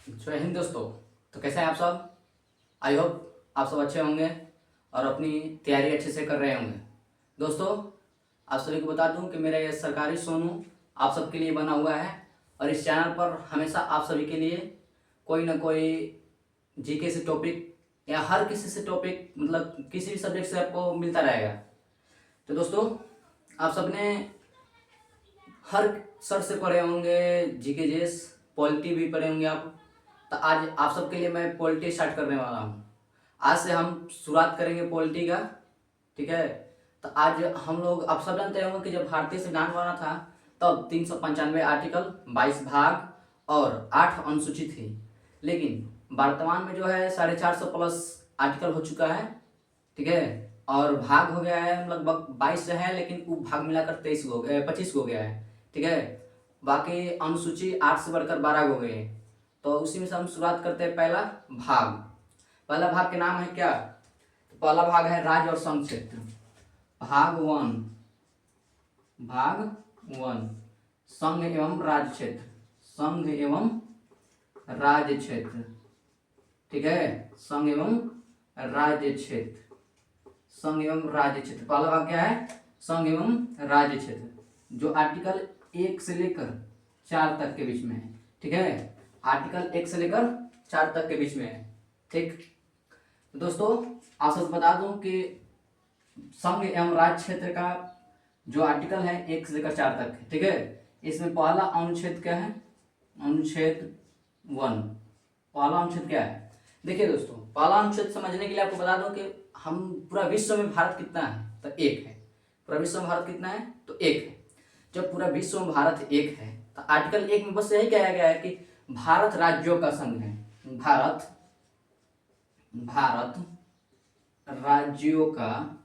जय हिंद दोस्तों। तो कैसे हैं आप सब? आई होप आप सब अच्छे होंगे और अपनी तैयारी अच्छे से कर रहे होंगे। दोस्तों, आप सभी को बता दूं कि मेरा ये सरकारी सोनू आप सबके लिए बना हुआ है और इस चैनल पर हमेशा आप सभी के लिए कोई ना कोई जीके से टॉपिक या हर किसी से टॉपिक मतलब किसी भी सब्जेक्ट से आपको मिलता रहेगा। तो दोस्तों, आप सबने हर सर से पढ़े होंगे, जीके जेस पॉलिटी भी पढ़े होंगे आप। तो आज आप सबके लिए मैं पॉलिटी स्टार्ट करने वाला हूँ। आज से हम शुरुआत करेंगे पॉलिटी का, ठीक है। तो आज हम लोग, आप सब जानते होंगे कि जब भारतीय संविधान बना था तब 395 आर्टिकल, 22 भाग और 8 अनुसूची थी। लेकिन वर्तमान में जो है 450 प्लस आर्टिकल हो चुका है, ठीक है। और भाग हो गया है लगभग 22 है, लेकिन वो भाग मिलाकर 25 हो गया है, ठीक है। बाकी अनुसूची 8 से बढ़कर 12 हो गए हैं। तो उसी में से हम शुरुआत करते हैं। पहला भाग, पहला भाग के नाम है क्या? तो पहला भाग है राज्य और संघ क्षेत्र। भाग वन, भाग वन, संघ एवं राज्य क्षेत्र, संघ एवं राज्य क्षेत्र, ठीक है। संघ एवं राज्य क्षेत्र, संघ एवं राज्य क्षेत्र। पहला भाग क्या है? संघ एवं राज्य क्षेत्र, जो आर्टिकल 1 से लेकर 4 तक के बीच में है, ठीक है। आर्टिकल 1 से लेकर 4 तक के बीच में है, ठीक। दोस्तों, आप सबको बता दूं कि संघ एवं राज्य क्षेत्र का जो आर्टिकल है 1 से लेकर 4 तक है, ठीक है। इसमें पहला अनुच्छेद क्या है? अनुच्छेद 1। पहला अनुच्छेद क्या है? देखिए दोस्तों, पहला अनुच्छेद समझने के लिए आपको बता दूं कि हम पूरा विश्व में भारत कितना है, तो 1 है। पूरा विश्व में भारत कितना है? तो 1 है। जब पूरा विश्व में भारत 1 है तो आर्टिकल 1 में बस यही कहा गया है कि भारत राज्यों का संघ है। भारत भारत राज्यों का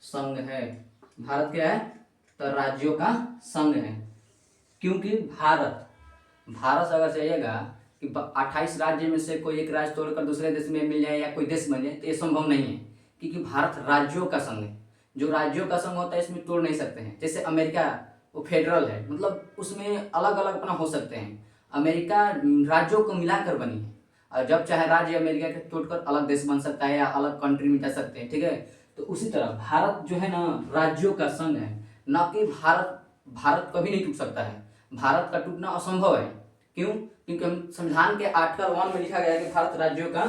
संघ है। भारत क्या है? तो राज्यों का संघ है। क्योंकि भारत भारत से अगर चाहिएगा कि 28 राज्य में से कोई एक राज्य तोड़कर दूसरे देश में मिल जाए या कोई देश बन जाए, तो ये संभव नहीं है, क्योंकि भारत राज्यों का संघ है। जो राज्यों का संघ होता है इसमें तोड़ नहीं सकते हैं। जैसे अमेरिका, वो फेडरल है, मतलब उसमें अलग अलग अपना हो सकते हैं। अमेरिका राज्यों को मिलाकर बनी है, और जब चाहे राज्य अमेरिका के तोड़कर अलग देश बन सकता है या अलग कंट्री में जा सकते हैं, ठीक है। तो उसी तरह भारत जो है ना, राज्यों का संघ है, न कि भारत भारत कभी नहीं टूट सकता है। भारत का टूटना असंभव है। क्यों? क्योंकि हम संविधान के आर्टिकल 1 में लिखा गया है कि भारत राज्यों का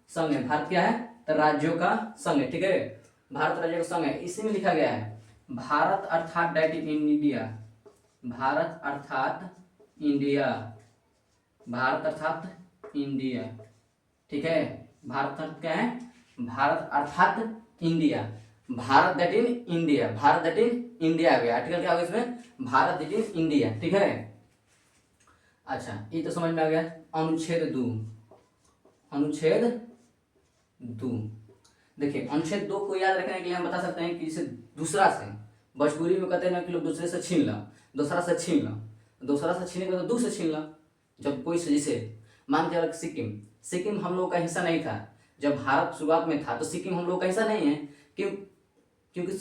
संघ है। भारत क्या है? तो राज्यों का संघ है, ठीक है। भारत राज्यों का संघ है, इसी में लिखा गया है भारत अर्थात दैट इन इंडिया। भारत अर्थात इंडिया, भारत अर्थात इंडिया, ठीक है। भारत अर्थ क्या है? भारत अर्थात India, Bharat that in India, Bharat that in India आ गया। आर्टिकल क्या होगा इसमें? भारत दैट इन इंडिया, ठीक है। अच्छा, ये तो समझ में आ गया। अनुच्छेद 2, अनुच्छेद 2, देखिए अनुच्छेद 2 को याद रखने के लिए हम बता सकते हैं कि इसे दूसरा से, भोजपुरी में कहते हैं ना कि लोग दूसरे से छीन ला, दूसरा से छीन ला, दूसरा से छीने के तो दूर से छीन ला। जब कोई से, जैसे मान के चलो सिक्किम, सिक्किम हम लोग का हिस्सा नहीं था। जब भारत शुरुआत में था तो सिक्किम हम लोग का हिस्सा नहीं है। क्यों? क्योंकि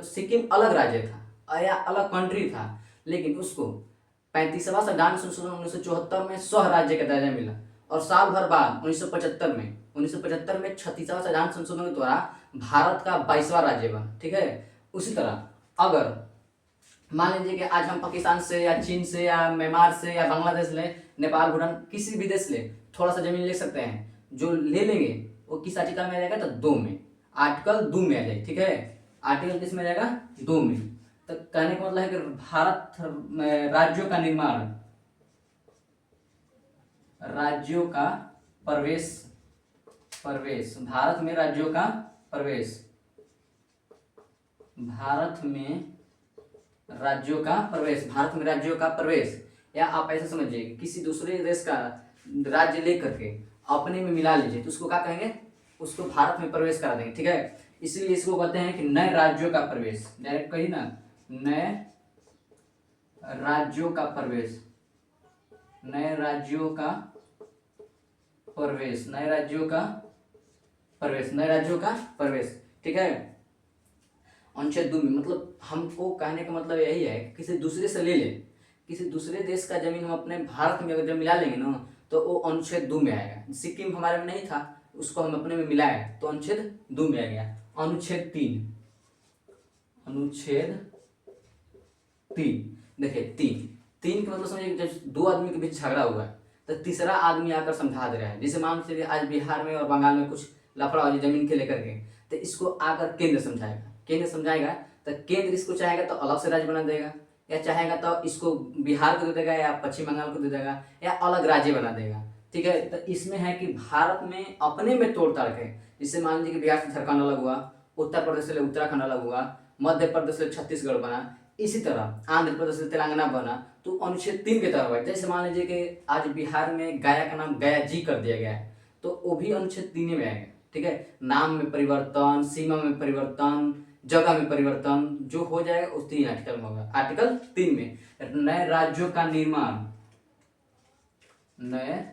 सिक्किम अलग राज्य था या अलग कंट्री था, लेकिन उसको 35वां संविधान संशोधन 1974 में स्व राज्य का दर्जा मिला। और साल भर बाद 1975 में 36वां संविधान संशोधन के द्वारा भारत का 22वां राज्य बना, ठीक है। उसी तरह अगर मान लीजिए कि आज हम पाकिस्तान से या चीन से या म्यांमार से या बांग्लादेश ले, नेपाल, भूटान, किसी भी देश ले थोड़ा सा जमीन ले सकते हैं। जो ले लेंगे वो किस आर्टिकल में आ जाएगा? तो 2 में, आर्टिकल 2 में आ जाएगा, ठीक है। आर्टिकल किस में आ जाएगा? 2 में। तो कहने का मतलब है कि भारत राज्यों का निर्माण, राज्यों का प्रवेश, प्रवेश भारत में राज्यों का प्रवेश, भारत में राज्यों का प्रवेश, भारत में राज्यों का प्रवेश। या आप ऐसे समझिए कि किसी दूसरे देश का राज्य लेकर के अपने में मिला लीजिए तो उसको क्या कहेंगे? उसको भारत में प्रवेश करा देंगे, ठीक है। इसीलिए इसको कहते हैं कि नए राज्यों का प्रवेश। डायरेक्ट कही ना, नए राज्यों का प्रवेश, नए राज्यों का प्रवेश, नए राज्यों का प्रवेश, नए राज्यों का प्रवेश, ठीक है। अनुच्छेद 2 में मतलब हमको कहने का मतलब यही है कि किसी दूसरे से ले ले, किसी दूसरे देश का जमीन हम अपने भारत में अगर जब मिला लेंगे ना तो वो अनुच्छेद 2 में आएगा। सिक्किम हमारे में नहीं था, उसको हम अपने में मिलाए तो अनुच्छेद 2 में आ गया। अनुच्छेद 3, अनुच्छेद 3 देखिए 3 का मतलब समझिए जब दो आदमी के बीच झगड़ा हुआ है तो तीसरा आदमी आकर समझा दे रहा है। जैसे मान चलिए आज बिहार में और बंगाल में कुछ लफड़ा हो जमीन के लेकर के, तो इसको आकर केंद्र समझाएगा। केंद्र समझाएगा तो केंद्र इसको चाहेगा तो अलग से राज्य बना देगा, या चाहेगा तो इसको बिहार को दे देगा या पश्चिम बंगाल को दे देगा या अलग राज्य बना देगा। ठीक है, तो इसमें है कि भारत में अपने में तोड़ ताड़ के, जिससे मान लीजिए कि बिहार से झारखंड अलग हुआ, उत्तर प्रदेश से उत्तराखंड अलग हुआ, मध्य प्रदेश से छत्तीसगढ़ बना, इसी तरह आंध्र प्रदेश से तेलंगाना बना, तो अनुच्छेद 3 के तहत हुआ। जैसे मान लीजिए कि आज बिहार में गया का नाम गया जी कर दिया गया है तो वो भी अनुच्छेद 3 में आएगा। ठीक है, नाम में परिवर्तन, सीमा में परिवर्तन, जगह में परिवर्तन जो हो जाएगा उस 3 आर्टिकल में होगा। आर्टिकल 3 में नए राज्यों का निर्माण, नए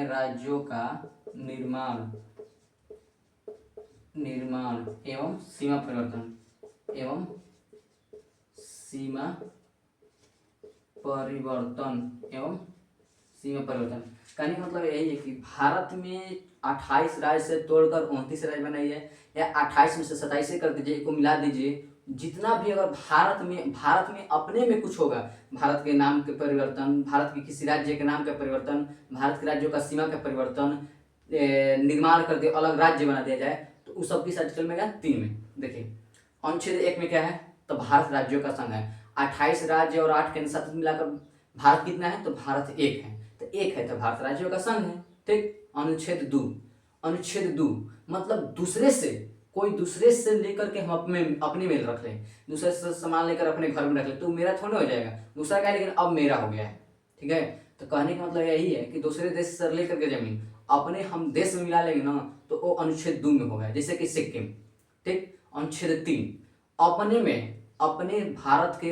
राज्यों का निर्माण एवं सीमा परिवर्तन कहने का मतलब यही है कि भारत में 28 राज्य से तोड़कर 29 राज्य बनाई है, या 28 में से 27 कर दीजिए, को मिला दीजिए। जितना भी अगर भारत में अपने में कुछ होगा, भारत के नाम के परिवर्तन, भारत के किसी राज्य के नाम का परिवर्तन, भारत के राज्यों का सीमा का परिवर्तन, निर्माण कर दिया, अलग राज्य बना दिया जाए, तो उस सब किस आर्टिकल में गया? 3 में। देखिए अनुच्छेद 1 में क्या है? तो भारत राज्यों का संघ है। 28 राज्य और 8 केंद्र शासित मिलाकर भारत कितना है? तो भारत 1 है। तो 1 है तो भारत राज्यों का संघ है। ठीक। अनुच्छेद 2 मतलब कोई दूसरे से लेकर के हम अपने में रख लें, दूसरे से सामान लेकर अपने घर में रख लें तो मेरा थोड़ा हो जाएगा, दूसरा का है लेकिन अब मेरा हो गया है। ठीक है, तो कहने का मतलब यही है कि दूसरे देश से लेकर के जमीन अपने हम देश में मिला लेंगे ना तो वो अनुच्छेद 2 में होगा। जैसे कि सिक्किम। ठीक। अनुच्छेद 3 अपने भारत के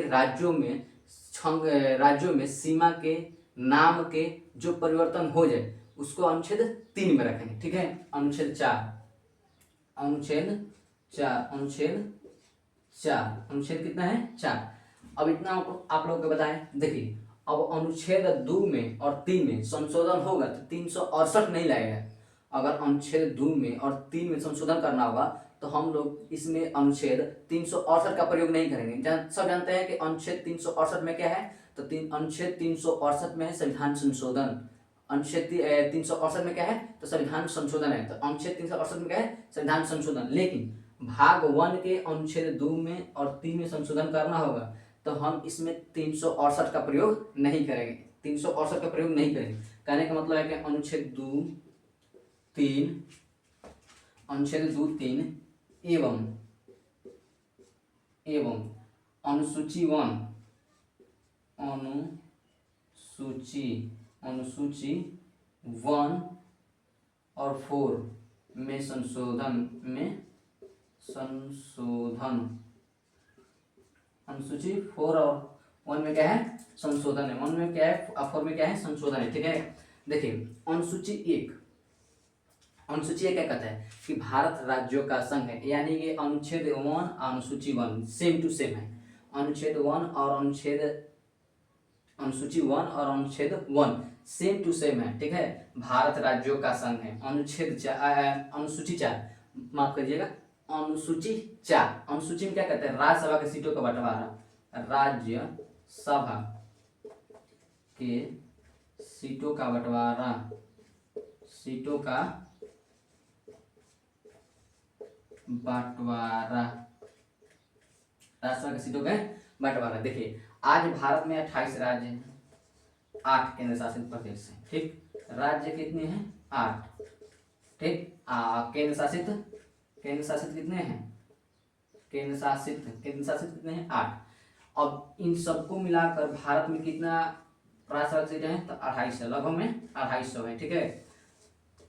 राज्यों में सीमा के नाम के जो परिवर्तन हो जाए उसको अनुच्छेद 3 में रखेंगे। ठीक है। अनुच्छेद 4 अनुच्छेद कितना है? 4। अब इतना आप लोग को बताएं। देखिए अब अनुच्छेद 2 में और 3 में संशोधन होगा तो 368 नहीं लाएगा। अगर अनुच्छेद 2 में और 3 में संशोधन करना होगा तो हम लोग इसमें अनुच्छेद 368 का प्रयोग नहीं करेंगे। सब जानते हैं कि अनुच्छेद 368 में क्या है? तो अनुच्छेद 368 में है संविधान संशोधन। अनुच्छेद 368 में क्या है? तो संविधान संशोधन है। तो अनुच्छेद 368 में क्या है? संविधान संशोधन। लेकिन भाग 1 के अनुच्छेद 2 में और 3 में संशोधन करना होगा तो हम इसमें 368 का प्रयोग नहीं करेंगे। 368 का प्रयोग नहीं करेंगे। कहने का मतलब है कि अनुच्छेद 2, 3 एवं अनुसूची 1 और 4 में संशोधन अनुसूची 4 और 1 में क्या है? संशोधन है। 1 में क्या है और 4 में क्या है? संशोधन है। ठीक है। देखिए अनुसूची 1 क्या कहता है कि भारत राज्यों का संघ है, यानी कि अनुच्छेद 1 अनुसूची 1 सेम टू सेम है। अनुच्छेद 1 और अनुसूची 1 और अनुच्छेद 1 सेम टू सेम है। ठीक है। भारत राज्यों का संघ है। अनुसूची 4 माफ करिएगा, अनुसूची 4 अनुसूची में क्या कहते हैं? राज्यसभा की सीटों का बंटवारा, राज्यसभा के सीटों का बंटवारा, राज्यसभा की सीटों का बंटवारा। देखिए आज भारत में 28 राज्य हैं, 8 केंद्र शासित प्रदेश हैं। ठीक। राज्य कितने हैं? 8। ठीक। केंद्र शासित कितने हैं? केंद्र शासित कितने हैं? 8। अब इन सबको मिलाकर भारत में कितना राज्यसभा सीट है? तो 28 है, लगभग में 2800 है। ठीक है।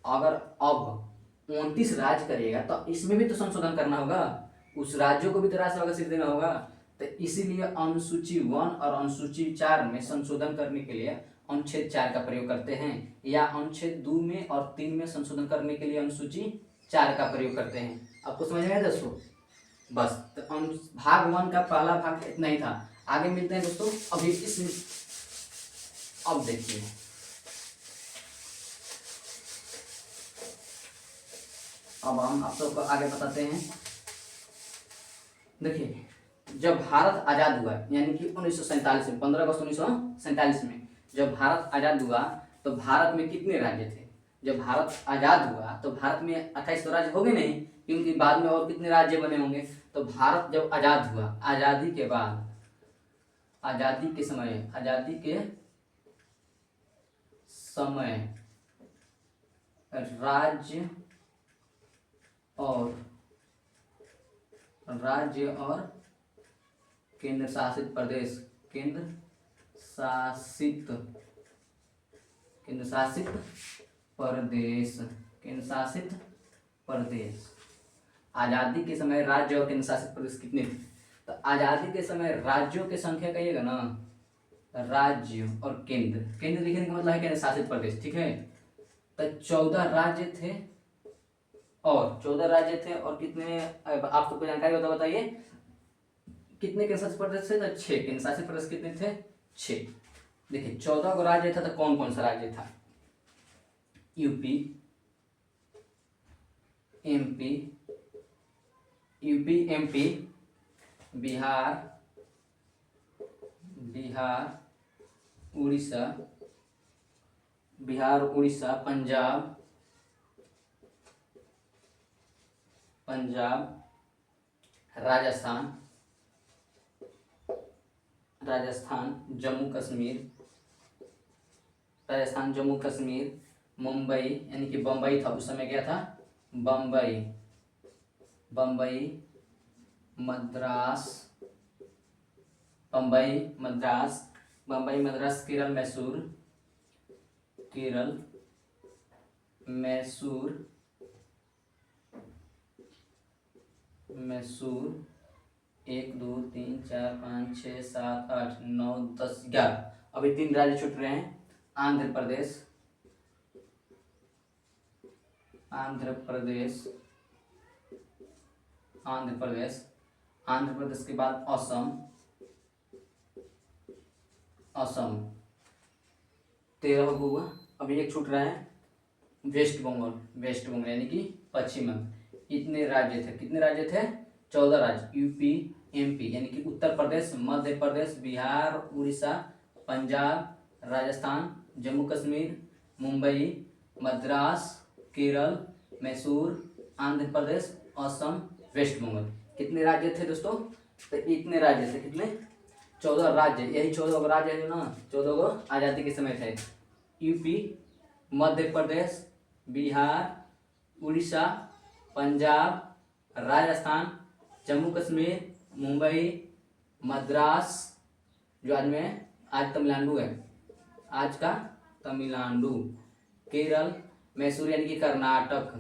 अगर अब 29 राज्य करिएगा तो इसमें भी तो संशोधन करना होगा, उस राज्यों को भी तो राज्यसभा का सीट देना होगा। तो इसीलिए अनुसूची 1 और अनुसूची 4 में संशोधन करने के लिए अनुच्छेद 4 का प्रयोग करते हैं, या अनुच्छेद 2 में और 3 में संशोधन करने के लिए अनुसूची 4 का प्रयोग करते हैं। आपको समझ में आया दोस्तों? बस तो हम भाग 1 का पहला भाग इतना ही था। आगे मिलते हैं दोस्तों अभी इसमें। अब देखिए अब हम आप सबको आगे बताते हैं। देखिए जब भारत आज़ाद हुआ यानी कि 1947 में 15 अगस्त 1947 में जब भारत आज़ाद हुआ तो भारत में कितने राज्य थे? जब भारत आज़ाद हुआ तो भारत में 28 तो राज्य हो गए नहीं, क्योंकि बाद में और कितने राज्य बने होंगे। तो भारत जब आज़ाद हुआ, आज़ादी के बाद, आज़ादी के समय राज्य और केंद्र शासित प्रदेश, केंद्र शासित प्रदेश आज़ादी के समय राज्य और केंद्र शासित प्रदेश कितने थे? तो आज़ादी के समय राज्यों की संख्या कहिएगा ना, राज्य और केंद्र लिखने का मतलब है केंद्र शासित प्रदेश, ठीक है। तो 14 राज्य थे और कितने, आप सबको जानकारी होता बताइए कितने केंद्र शासित प्रदेश थे? तो 6 केंद्र शासित प्रदेश कितने थे? 6। देखिए 14 को राज्य था तो कौन कौन सा राज्य था? यूपी, एमपी, बिहार, उड़ीसा, पंजाब, राजस्थान, जम्मू कश्मीर, मुंबई यानी कि बम्बई था उस समय, क्या था? बम्बई, मद्रास, केरल, मैसूर 1 2 3 4 5 6 7 8 9 10 11। अभी 3 राज्य छूट रहे हैं। आंध्र प्रदेश के बाद असम 13 हुआ। अभी एक छूट रहा है वेस्ट बंगाल यानी कि पश्चिम बंगाल। इतने राज्य थे। कितने राज्य थे? 14 राज्य। यूपी, एमपी यानी कि उत्तर प्रदेश, मध्य प्रदेश, बिहार, उड़ीसा, पंजाब, राजस्थान, जम्मू कश्मीर, मुंबई, मद्रास, केरल, मैसूर, आंध्र प्रदेश, असम, वेस्ट बंगाल। कितने राज्य थे दोस्तों? तो इतने राज्य थे। कितने? 14 राज्य। यही 14 राज्य है ना, 14 को आज़ादी के समय थे। यूपी, मध्य प्रदेश, बिहार, उड़ीसा, पंजाब, राजस्थान, जम्मू कश्मीर, मुंबई, मद्रास, जो आज तमिलनाडु है, आज का तमिलनाडु, केरल, मैसूर यानी कि कर्नाटक,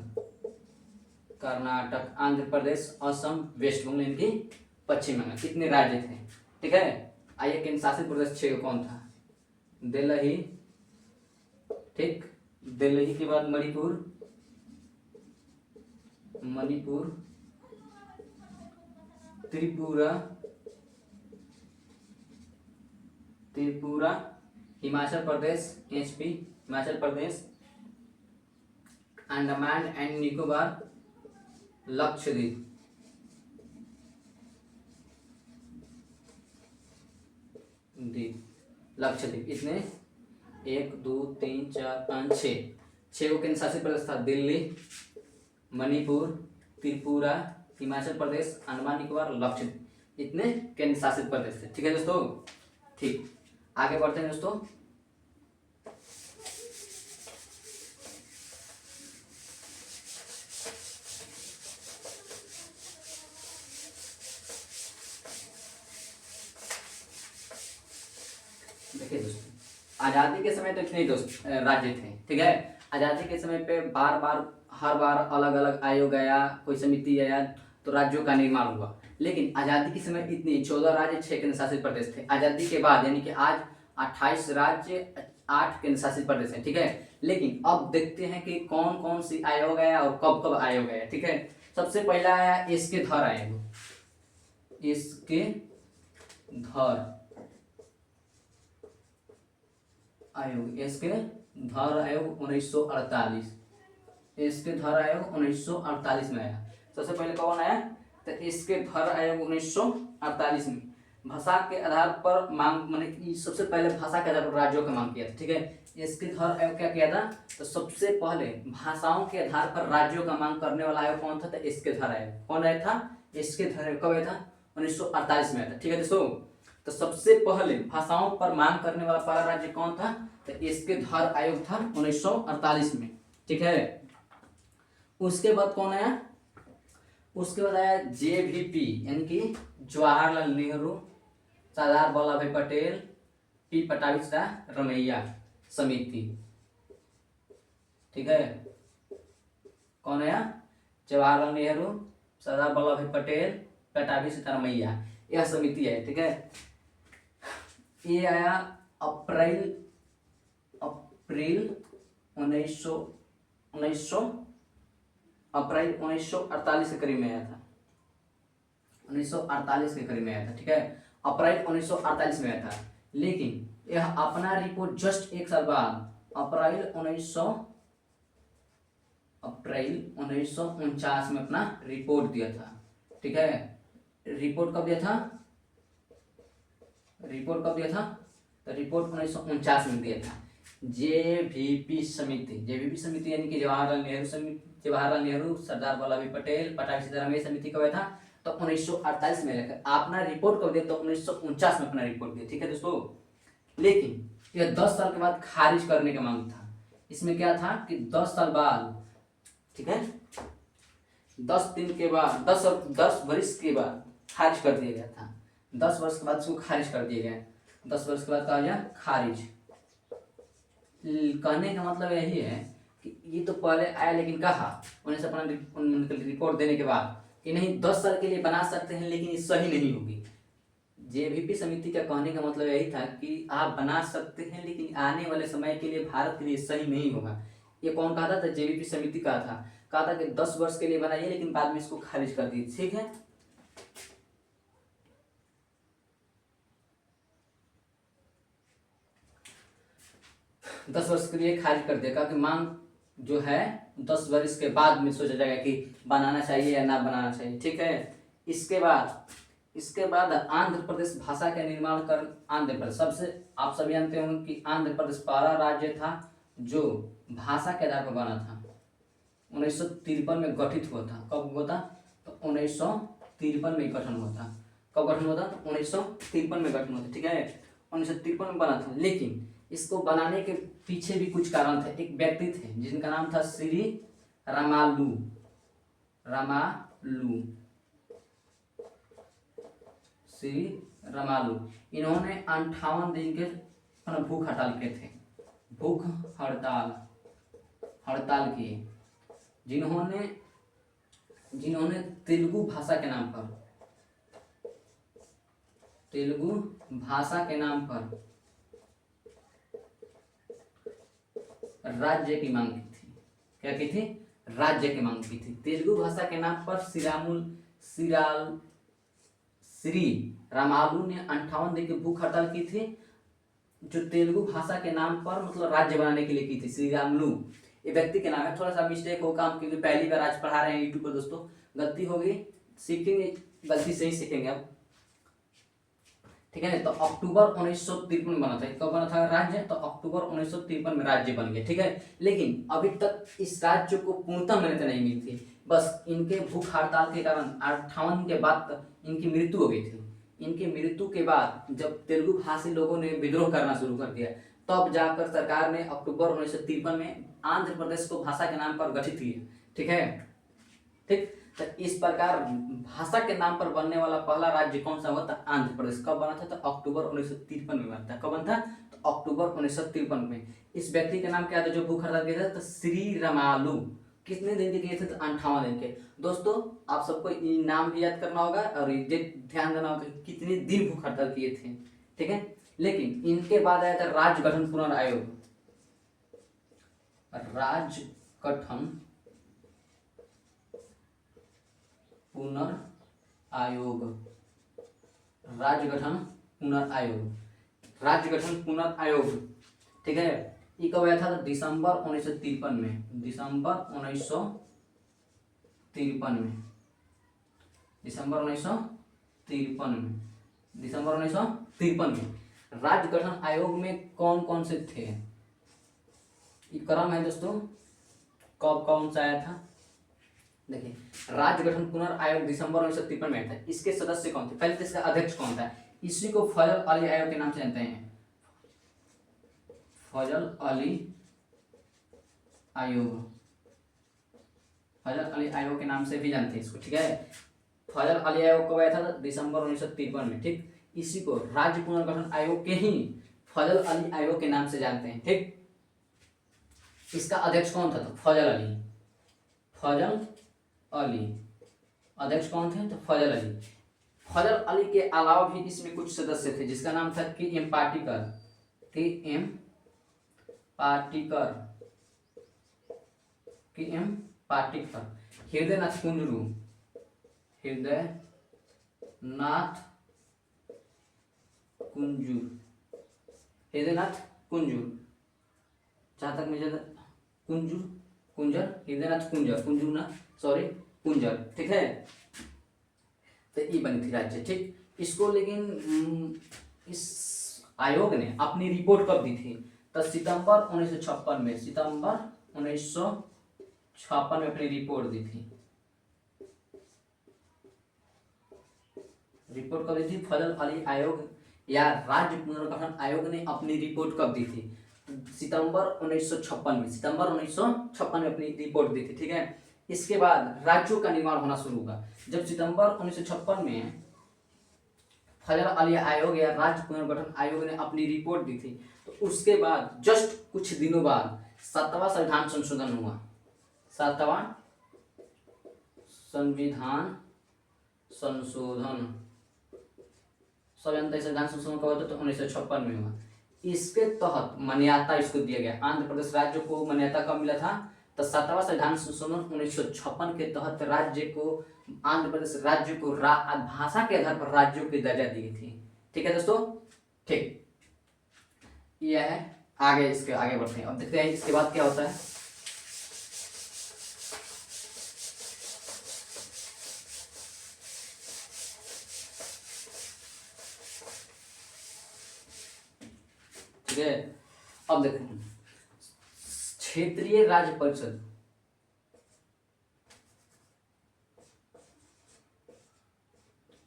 आंध्र प्रदेश, असम, वेस्ट बंगाल यानी कि पश्चिम बंगाल। कितने राज्य थे? ठीक है। आइए केंद्र शासित प्रदेश 6 कौन था? दिल्ली, ठीक। दिल्ली के बाद मणिपुर, त्रिपुरा, हिमाचल प्रदेश, अंडमान एंड निकोबार, लक्षद्वीप। इतने 1 2 3 4 5 6 को केंद्र शासित प्रदेश था। दिल्ली, मणिपुर, त्रिपुरा, हिमाचल प्रदेश, अंडमान निकोबार, लक्षद्वीप। इतने केंद्र शासित प्रदेश थे। ठीक है दोस्तों। ठीक, आगे बढ़ते हैं दोस्तों। देखिए दोस्तों, आज़ादी के समय तो इतने राज्य थे। ठीक है। आज़ादी के समय पे हर बार अलग अलग आयोग आया, कोई समिति आया, तो राज्यों का निर्माण हुआ। लेकिन आज़ादी के समय इतने 14 राज्य, 6 केंद्र शासित प्रदेश थे। आज़ादी के बाद यानी कि आज 28 राज्य, 8 केंद्र शासित प्रदेश है। ठीक है। लेकिन अब देखते हैं कि कौन कौन सी आयोग आया और कब कब आयोग आया। ठीक है। सबसे पहला आया एस के धर आयोग। इसके धर आयोग, इसके धर आयोग 1948, इसके धर आयोग 1948 में आया। सबसे पहले कौन आया? तो इसके धर आयोग 1948 में भाषा के आधार पर मांग, माने सबसे पहले भाषा के आधार पर राज्यों का मांग किया था। ठीक है, इसके धर आयोग क्या किया था? तो सबसे पहले भाषाओं के आधार पर राज्यों का मांग करने वाला आयोग कौन था? तो इसके धर आयोग। कौन आया था? इसके धर आयोग। कब आया था? 1948 में आया था। ठीक है दोस्तों, तो सबसे पहले भाषाओं पर मांग करने वाला पहला राज्य कौन था? तो इसके धर आयोग था 1948 में। ठीक है, उसके बाद कौन आया? उसके बाद आया JVP, यानी कि जवाहरलाल नेहरू, सरदार वल्लभ भाई पटेल, पी पटाभी रमैया समिति। ठीक है, कौन आया? जवाहरलाल नेहरू, सरदार वल्लभ भाई पटेल, पटाभी रमैया, यह समिति है। ठीक है, ये आया अप्रैल 1948 के करीब में आया था। 1948 के करीब में आया था। ठीक है, अप्रैल 1948 में आया था। लेकिन यह अपना रिपोर्ट जस्ट एक साल बाद अप्रैल 1949 में अपना रिपोर्ट दिया था। ठीक है, रिपोर्ट कब दिया था? तो रिपोर्ट 1949 में दिया था। JVP समिति यानी कि जवाहरलाल नेहरू, सरदार वल्लभ भाई पटेल, पटाभी रमैया समिति कब आया था? तो 1948 में लेकर अपना रिपोर्ट कब दिया? तो 1949 में अपना रिपोर्ट दिया। ठीक है दोस्तों, लेकिन यह 10 साल के बाद खारिज करने का मांग था। इसमें क्या था कि 10 साल बाद, ठीक है, 10 दिन के बाद, 10 वर्ष के बाद खारिज कर दिया गया था। 10 वर्ष के बाद इसको खारिज कर दिया गया। 10 वर्ष के बाद कहा गया खारिज। कहने का मतलब यही है कि ये तो पहले आया, लेकिन कहा उन्हें अपना रिपोर्ट देने के बाद कि नहीं 10 साल के लिए बना सकते हैं, लेकिन ये सही नहीं होगी। JVP समिति का कहने का मतलब यही था कि आप बना सकते हैं, लेकिन आने वाले समय के लिए भारत के लिए सही नहीं होगा। ये कौन कहा था? JVP समिति कहा था कि 10 वर्ष के लिए बनाइए, लेकिन बाद में इसको खारिज कर दिए। ठीक है, दस वर्ष के लिए खारिज कर दिया कि मांग जो है 10 वर्ष के बाद में सोचा जाएगा कि बनाना चाहिए या ना बनाना चाहिए। ठीक है, इसके बाद आंध्र प्रदेश भाषा का निर्माण कर, आंध्र प्रदेश सबसे, आप सभी जानते होंगे कि आंध्र प्रदेश पहला राज्य था जो भाषा के आधार पर बना था। 1953 में गठित हुआ था। कब हुआ था? तो 1953 में गठन हुआ था। कब गठन हुआ था? 1953 में गठन हुआ था। ठीक है, 1953 में बना था। लेकिन इसको बनाने के पीछे भी कुछ कारण थे। एक व्यक्ति थे जिनका नाम था श्री रामालू। श्री रामालू, इन्होंने 58 दिन के भूख हड़ताल किए थे। भूख हड़ताल किए, जिन्होंने तेलुगु भाषा के नाम पर राज्य की मांग की थी। क्या की थी? राज्य की मांग की थी। तेलुगु भाषा के नाम पर श्री रामालू ने 58 दिन की भूख हड़ताल की थी, जो तेलुगु भाषा के नाम पर मतलब राज्य बनाने के लिए की थी। श्री रामलू ये व्यक्ति के नाम है। थोड़ा सा मिस्टेक हो काम, क्योंकि पहली बार आज पढ़ा रहे हैं यूट्यूब पर दोस्तों, गलती होगी, सीखेंगे, गलती से ही सीखेंगे अब। ठीक है, तो अक्टूबर 1953 में बना था। कब बना था राज्य? तो अक्टूबर 1953 में राज्य बन गया। ठीक है, लेकिन अभी तक इस राज्य को पूर्णतः मान्यता नहीं मिली थी। बस इनके भूख हड़ताल के कारण 58 के बाद इनकी मृत्यु हो गई थी। इनकी मृत्यु के बाद जब तेलुगु भाषी लोगों ने विद्रोह करना शुरू कर दिया, तब जाकर सरकार ने अक्टूबर 1953 में आंध्र प्रदेश को भाषा के नाम पर गठित किया। ठीक है, ठीक, तो इस प्रकार भाषा के नाम पर बनने वाला पहला राज्य कौन सा हुआ था? आंध्र प्रदेश। कब बना था? तो अक्टूबर 1953 में बना था। कब बना था? तो अक्टूबर 1953 में। इस व्यक्ति का नाम क्या था जो भूख हड़ताल किया था? तो श्री रामालू। कितने दिन के किए थे? तो 58 दिन के। दोस्तों आप सबको नाम भी याद करना होगा और ध्यान देना होगा कितने दिन भूख हड़ताल किए थे। ठीक है, लेकिन इनके बाद आया था राज्य गठन पुनर्आयोग। राज्य गठन पुनर्आयोग राज्य गठन पुनर्आयोग, राज्य गठन पुनर्आयोग, ठीक है। ये कब आया था? दिसंबर 1953 में, दिसंबर 1953 में, दिसंबर 1953 में, दिसंबर 1953 में। राज्य गठन आयोग में कौन कौन से थे? ये क्रम है दोस्तों, कब कौन सा आया था? देखिए, राज्य गठन पुनर्आयोग दिसंबर 1953 में आया था। इसके सदस्य कौन थे? पहले तो इसका अध्यक्ष कौन था? इसी को फजल अली आयोग के नाम से जानते हैं, फजल अली आयोग, फजल अली आयोग के नाम से भी जानते हैं इसको, ठीक है। फजल अली आयोग कब आया था? दिसंबर 1953 में, ठीक। इसी को राज्य पुनर्गठन आयोग के ही फजल अली आयोग के नाम से जानते हैं, ठीक। इसका अध्यक्ष कौन था? तो फजल अली, फजल अली, अध्यक्ष कौन थे? तो फजल अली। फजल अली के अलावा भी इसमें कुछ सदस्य थे, जिसका नाम था के एम पाटिकर, के एम पाटिकर, के एम पाटिकर, हृदयनाथ कुंजरू, हृदयनाथ कुंजूर, हृदयनाथ कुंजूर, जहां तक मुझे कुंजूर, कुंजर, हृदयनाथ कुंजर, कुंजूर ना, सॉरी, कुंजर, ठीक है। तो ये बनी थी राज्य, ठीक। इसको लेकिन इस आयोग ने अपनी रिपोर्ट कब दी थी? तो सितंबर 1956 में, सितंबर 1956 में अपनी रिपोर्ट दी थी। रिपोर्ट कब दी थी? फजल अली आयोग या राज्य पुनर्गठन आयोग ने अपनी रिपोर्ट कब दी थी? सितंबर 1956 में, सितंबर 1956 में अपनी रिपोर्ट दी थी, ठीक है। इसके बाद राज्यों का निर्माण होना शुरू हुआ। जब सितंबर 1956 में फजल अली आयोग या राज्य पुनर्गठन आयोग ने अपनी रिपोर्ट दी थी, तो उसके बाद जस्ट कुछ दिनों बाद 7वां संविधान संशोधन हुआ। 7वां संविधान संशोधन, सब जानते हैं संविधान संशोधन कब हुआ था? तो 1956 में हुआ। इसके तहत मान्यता इसको दिया गया। आंध्र प्रदेश राज्य को मान्यता कब मिला था? तो 7वां संविधान संशोधन 1956 के तहत राज्य को, आंध्र प्रदेश राज्य को भाषा के आधार पर राज्यों की दर्जा दी गई थी, ठीक है दोस्तों, ठीक। यह है, आगे इसके आगे बढ़ते हैं। अब देखते हैं इसके बाद क्या होता है। ठीक है, अब देखते हैं क्षेत्रीय राज्य परिषद,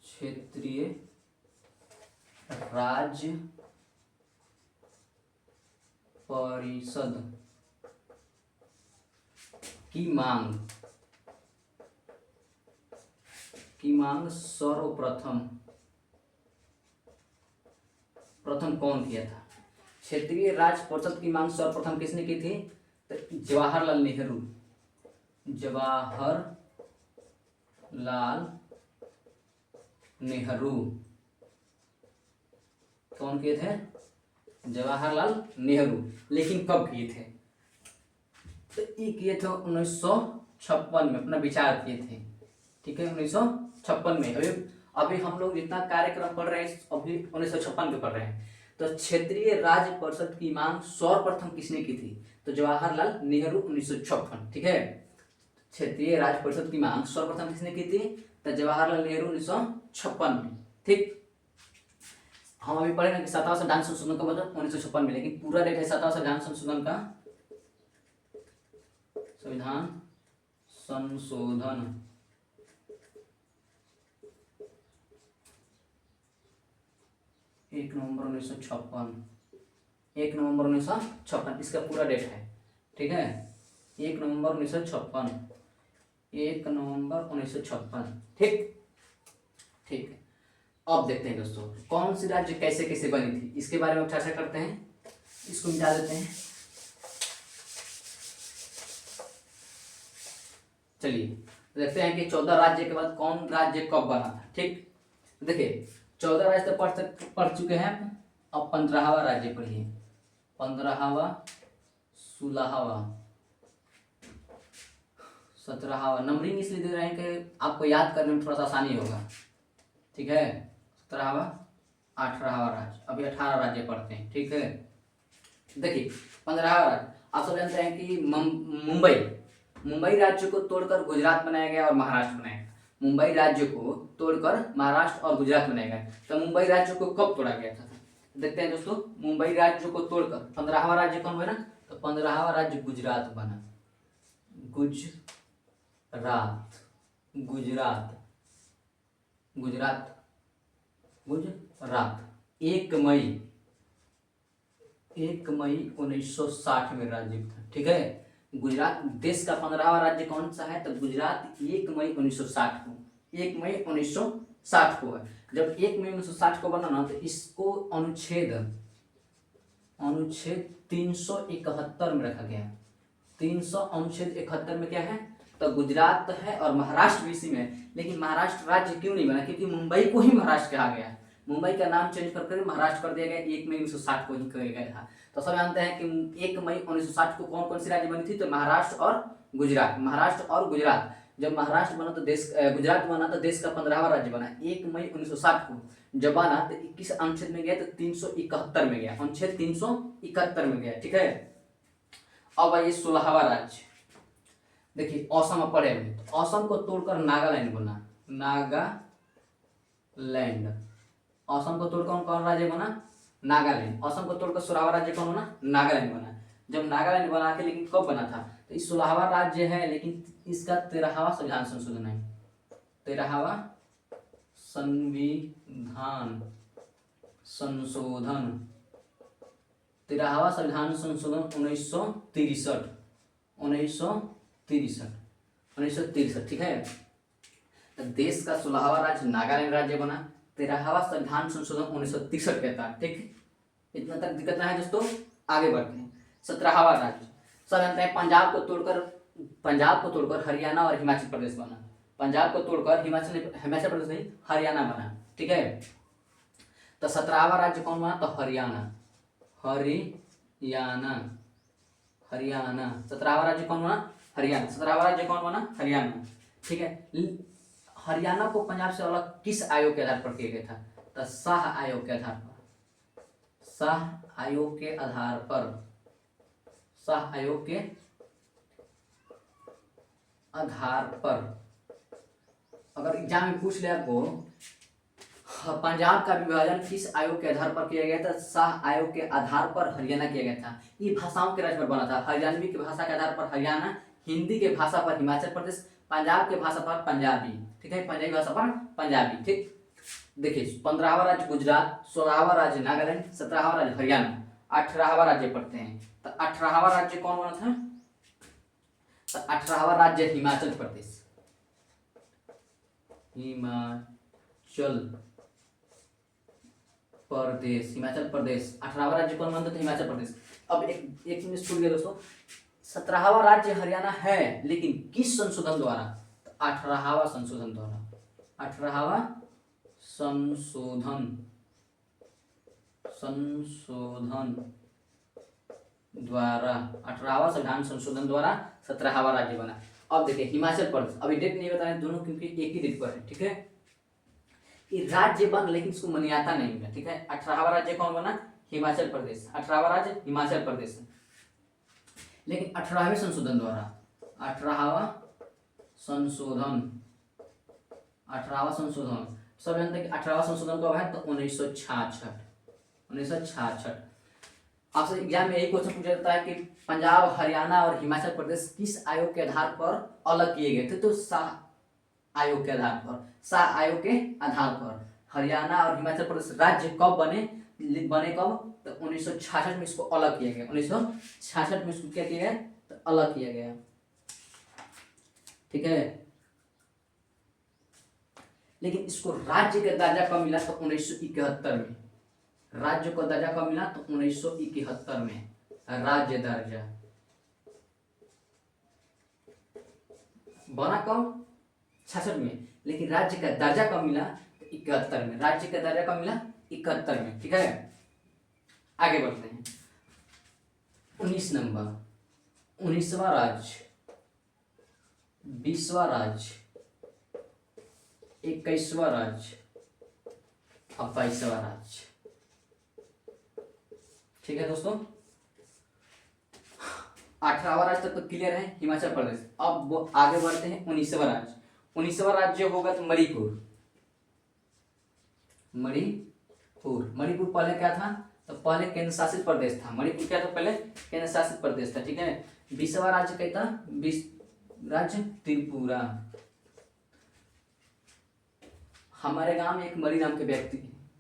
क्षेत्रीय राज्य परिषद की मांग सर्वप्रथम कौन किया था? क्षेत्रीय राज्य परिषद की मांग सर्वप्रथम किसने की थी? तो जवाहरलाल नेहरू, जवाहरलाल नेहरू कौन किए थे? जवाहरलाल नेहरू। लेकिन कब किए थे? तो ये किए थे 1956 में, अपना विचार किए थे, ठीक है, 1956 में। अभी हम लोग जितना कार्यक्रम पढ़ रहे हैं अभी 1956 में पढ़ रहे हैं। तो क्षेत्रीय राज्य परिषद की मांग सर्वप्रथम किसने की थी? तो जवाहरलाल नेहरू, 1956, ठीक है। क्षेत्रीय राज्य परिषद की मांग सर्वप्रथम किसने की थी? तो जवाहरलाल नेहरू, 1956 में, ठीक। हम अभी पढ़े ना कि 7वां संविधान संशोधन का मतलब 1956 में, लेकिन पूरा डेट है 7वां संविधान संशोधन का, संविधान संशोधन 1 नवंबर 1956, 1 नवंबर 1956 इसका पूरा डेट है, ठीक है। 1 नवंबर 1956, 1 नवंबर 1956, ठीक ठीक। अब देखते हैं दोस्तों कौन सी राज्य कैसे कैसे बनी थी, इसके बारे में चर्चा करते हैं। इसको मिटा देते हैं। चलिए देखते हैं कि 14 राज्य के बाद कौन राज्य कब बना था, ठीक। देखिए 14 राज्य तो पढ़ चुके हैं, अब 15वां राज्य पढ़िए। 15वां, 16वां, 17वां। नंबरिंग इसलिए दे रहे हैं कि आपको याद करने में थोड़ा सा आसानी होगा, ठीक है। 17वां 18वां राज्य। अभी 18 राज्य पढ़ते हैं, ठीक है। देखिए 15वां राज्य आप सब जानते हैं कि मुंबई राज्य को तोड़कर गुजरात बनाया गया और महाराष्ट्र बनाया गया। मुंबई राज्य को तोड़कर महाराष्ट्र और गुजरात बनाया गया। तो मुंबई राज्य को कब तोड़ा गया था? देखते हैं दोस्तों, मुंबई राज्य को तोड़कर 15वां राज्य कौन बना? तो 15वां राज्य गुजरात बना। गुजरात गुजरात गुजरात गुजरात 1 मई 1960 में राज्य था, ठीक है। गुजरात देश का 15वां राज्य कौन सा है? तो गुजरात 1 मई 1960 को 1 मई 1960 को है। जब 1 मई 1960 को बना ना, तो इसको अनुच्छेद 371 में रखा गया। 300 अनुच्छेद 71 में क्या है? तो गुजरात है और महाराष्ट्र भी इसी में है। लेकिन महाराष्ट्र राज्य क्यों नहीं बना? क्योंकि मुंबई को ही महाराष्ट्र कहा गया। मुंबई का नाम चेंज करके महाराष्ट्र कर दिया गया। 1 मई 1960 को ही किया गया था। तो सब जानते हैं कि 1 मई 1960 को कौन कौन सी राज्य बनी थी? तो महाराष्ट्र और गुजरात। महाराष्ट्र और गुजरात। जब महाराष्ट्र बना तो गुजरात बना तो देश का 15वां राज्य बना। 1 मई 1960 को जब बना तो 21 अनुच्छेद में गया, तो 371 में गया। अनुच्छेद 371 में गया, ठीक है। अब आइए 16वां राज्य। देखिए असम पड़े हुए, तो असम को तोड़कर नागालैंड बना। नागालैंड। असम को तोड़कर कौन राज्य बना? नागालैंड। असम को तोड़कर 16वां राज्य कौन बना? नागालैंड बना। जब नागालैंड बना के, लेकिन कब बना था? तो इस 16वां राज्य है, लेकिन इसका 13वां संविधान संशोधन है। 13वां संविधान संशोधन 13वां संविधान संशोधन 1963, ठीक है। तो देश का 16वां राज्य नागालैंड राज्य बना। 13वां संविधान संशोधन 1963 कहता है, ठीक। इतना तक दिक्कत ना है दोस्तों, आगे बढ़ते हैं। 17वां राज्य सब जानते हैं, पंजाब को तोड़कर हरियाणा और हिमाचल प्रदेश बना। पंजाब को तोड़कर हिमाचल प्रदेश नहीं, हरियाणा बना, ठीक है। तो 17वां राज्य कौन बना? तो हरियाणा। 17वां राज्य कौन बना? हरियाणा। 17वां राज्य कौन बना? हरियाणा, ठीक है। हरियाणा को पंजाब से अलग किस आयोग के आधार पर किया गया था? तो शाह आयोग के आधार पर। शाह आयोग के आधार पर अगर एग्जाम में पूछ ले आपको पंजाब का विभाजन किस आयोग के आधार पर किया गया था? शाह आयोग के आधार पर हरियाणा किया गया था। ये भाषाओं के राज्य पर बना था। हरियाणवी की भाषा के आधार पर हरियाणा, हिंदी के भाषा पर हिमाचल प्रदेश, पंजाब के भाषा पर पंजाबी, ठीक है। पंजाबी भाषा पर पंजाबी, ठीक। देखिए 15वां राज्य गुजरात, 16वां राज्य नागालैंड, 17वां राज्य हरियाणा, 18वां राज्य पढ़ते हैं। तो 18वां राज्य कौन बना था? तो 18वां राज्य हिमाचल प्रदेश। हिमाचल प्रदेश 18वां राज्य कौन बना था? हिमाचल प्रदेश। अब एक मिनट छूट गया दोस्तों, 17वां राज्य हरियाणा है, लेकिन किस संशोधन द्वारा? तो 18वां संशोधन द्वारा। 18वां संशोधन द्वारा 18वां संविधान संशोधन द्वारा 17वां राज्य बना। अब देखिए हिमाचल प्रदेश, अभी डेट नहीं बताए दोनों क्योंकि एक ही डेट पर है, ठीक है। ये राज्य बन, लेकिन इसको मान्यता नहीं मिला, ठीक है। 18वां राज्य कौन बना? हिमाचल प्रदेश। 18वां राज्य हिमाचल प्रदेश, लेकिन 18वें संशोधन द्वारा। 18वां संशोधन सब जानते हैं कि 18वां संशोधन कब है? तो 1966। आपसे एग्जाम में यही क्वेश्चन पूछा जाता है कि पंजाब, हरियाणा और हिमाचल प्रदेश किस आयोग के आधार पर अलग किए गए थे? तो शाह आयोग के आधार पर। हरियाणा और हिमाचल प्रदेश राज्य कब बने कब? तो 1966 में इसको अलग किया गया। 1966 में इसको क्या किया गया? तो अलग किया गया, ठीक है। लेकिन इसको राज्य का दर्जा कब मिला? तो 1971 में। राज्य को दर्जा कब मिला? तो 1971 में राज्य दर्जा बना। कब? 66 में। लेकिन राज्य का दर्जा कब मिला? तो 71 में। राज्य का दर्जा कब मिला? 71 में, ठीक है। आगे बढ़ते हैं। 19 नंबर 19वां राज्य, 20वां राज्य, 21वां राज्य, अब 22वां राज्य। ठीक है दोस्तों, 18वां राज्य तक तो क्लियर है, हिमाचल प्रदेश। अब वो आगे बढ़ते हैं 19वां राज्य। 19वां राज्य होगा तो मणिपुर। मणिपुर पहले क्या था, तो पहले केंद्र शासित प्रदेश था। मणिपुर क्या था, पहले केंद्र शासित प्रदेश था। ठीक है, 20वां राज्य क्या था, 20 राज्य त्रिपुरा। हमारे गांव में एक मणि नाम के व्यक्ति,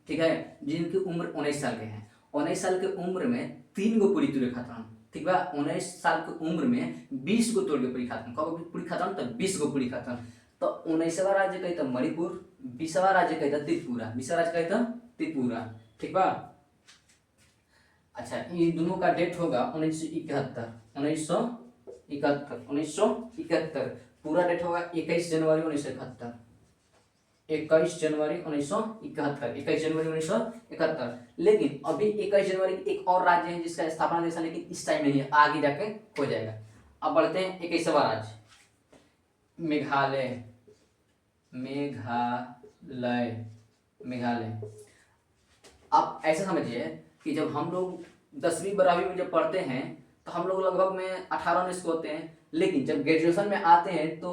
ठीक है, जिनकी उम्र 19 साल के हैं। 19 साल के उम्र में 3 गो पूरी तुरे खत्म। ठीक बा, 19 साल की उम्र में 20 गो तोड़ के पूरी खत्म। कब पूरी खत्म, तो 20 गो पूरी खत्म। तो 19वां राज्य कही था मणिपुर, 20वां राज्य कही था त्रिपुरा। 20वां राज्य कही था त्रिपुरा। ठीक बा। अच्छा, ये दोनों का डेट होगा 1971। 1971 पूरा डेट होगा 21 जनवरी 1971। 21 जनवरी 1971, 21 जनवरी 1971। लेकिन अभी 21 जनवरी एक और राज्य है जिसका स्थापना दिवस है, लेकिन इस टाइम नहीं है, आगे जाके हो जाएगा। अब बढ़ते हैं 21वां राज्य, मेघालय। आप ऐसा समझिए कि जब हम लोग 10वीं 12वीं में जब पढ़ते हैं तो हम लोग लगभग में 18-19 के होते हैं, लेकिन जब ग्रेजुएशन में आते हैं तो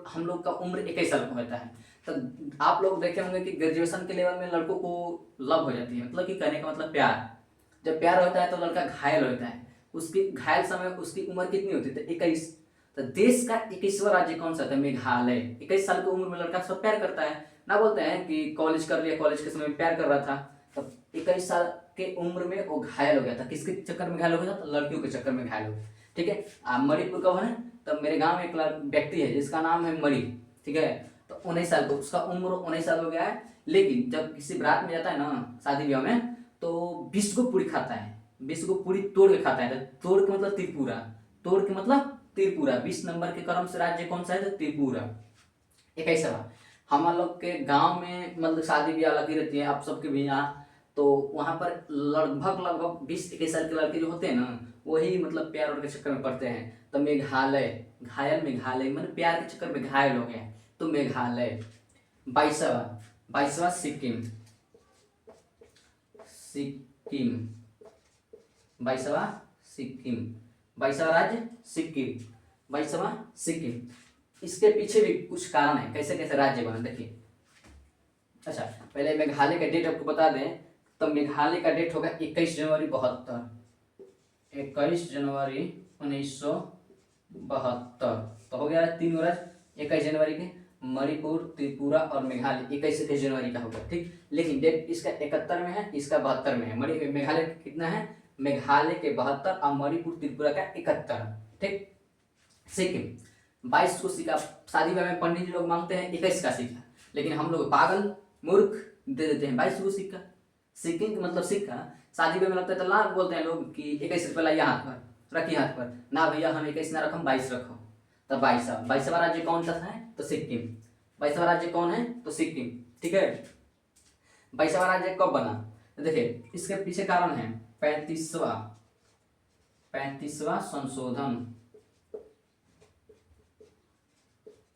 हम लोग का उम्र 21 साल का होता है। तो आप लोग देखे होंगे कि ग्रेजुएशन के लेवल में लड़कों को लव हो जाती है, मतलब कि कहने का मतलब प्यार। जब प्यार होता है तो लड़का घायल होता है। उसकी घायल समय उसकी उम्र कितनी होती है, तो 21। तो देश का 21वां राज्य कौन सा था, मेघालय। 21 साल की उम्र में लड़का सब प्यार करता है ना, बोलते हैं कि कॉलेज कर लिया, कॉलेज के समय में प्यार कर रहा था। तो 21 साल के उम्र में वो घायल हो गया था। किसके चक्कर में घायल हो गया था, तो लड़कियों के चक्कर में घायल हो गया। ठीक है, मणिपुर का है, तो मेरे गांव में एक व्यक्ति है जिसका नाम है मणि। ठीक है, तो 19 साल को उसका उम्र 19 साल हो गया है। लेकिन जब किसी बारात में जाता है ना, शादी ब्याह में, तो 20 को पूरी खाता है। 20 को पूरी तोड़ के खाता है। तो तोड़ के मतलब त्रिपुरा, तोड़ के मतलब त्रिपुरा। 20 नंबर के क्रम से राज्य कौन सा है, तो त्रिपुरा। 21वां, हम लोग के गांव में मतलब शादी ब्याह लगी रहती है, आप सबके भी यहाँ, तो वहां पर लगभग 20-21 साल के लड़के जो होते हैं ना, वही मतलब प्यार के चक्कर में पड़ते हैं। तो मेघालय, मेघालय मतलब प्यार के चक्कर में घायल हो गए, तो मेघालय। 22वां सिक्किम। 22वां सिक्किम, 22वां राज्य सिक्किम, 22वां सिक्किम। इसके पीछे भी कुछ कारण है, कैसे कैसे राज्य बने, देखिए। अच्छा, पहले मेघालय का डेट आपको बता दें, तो मेघालय का डेट होगा 21 जनवरी 72। 21 जनवरी 1972। तो हो गया 3 राज्य 21 जनवरी के, मणिपुर, त्रिपुरा और मेघालय 21 जनवरी का होगा। ठीक, लेकिन डेट इसका 71 में है, इसका 72 में है। मेघालय कितना है, मेघालय के 72 और मणिपुर त्रिपुरा का 71। ठीक, सिक्किम 22 को सिक्का, शादी ब्याह में पंडित जी लोग मांगते हैं 21 का सिक्का, लेकिन हम लोग पागल मूर्ख दे देते हैं 22 को सिक्का। सिक्किम मतलब सिक्का, शादी ब्याह में लगता है तो लाख बोलते हैं लोग कि 21 रुपये लाइए हाथ पर, रखिए हाथ पर। ना भैया, हम 21 ना रखो, 22 रखो। तो 22वां राज्य कौन सा है, तो सिक्किम। 22वां राज्य कौन है, तो सिक्किम। ठीक है, 22वां राज्य कब बना, तो देखिए इसके पीछे कारण है 35वां संशोधन।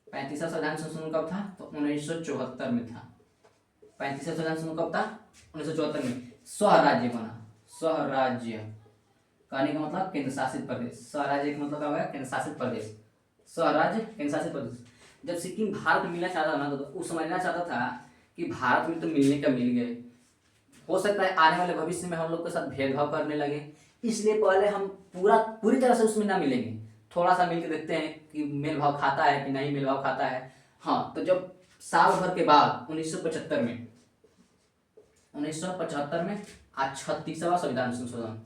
35वां संविधान संशोधन कब था, तो 1974 में था। 35वां संविधान संशोधन कब था, 1974 में। स्वराज्य बना, स्वराज्य कहने का मतलब केंद्र शासित प्रदेश। स्वराज्य का मतलब क्या होगा, केंद्र शासित प्रदेश। स्वराज्य केंद्र शासित प्रदेश। जब सिक्किम भारत में मिलना चाहता था ना, तो वो समझना चाहता था कि भारत में तो मिलने का मिल गए, हो सकता है आने वाले भविष्य में हम लोग के साथ भेदभाव करने लगे, इसलिए पहले हम पूरी तरह से उसमें ना मिलेंगे, थोड़ा सा मिलकर देखते हैं कि मेल भाव खाता है कि नहीं मेल भाव खाता है। हाँ, तो जब साल भर के बाद 1975 में आज 36वां संविधान संशोधन,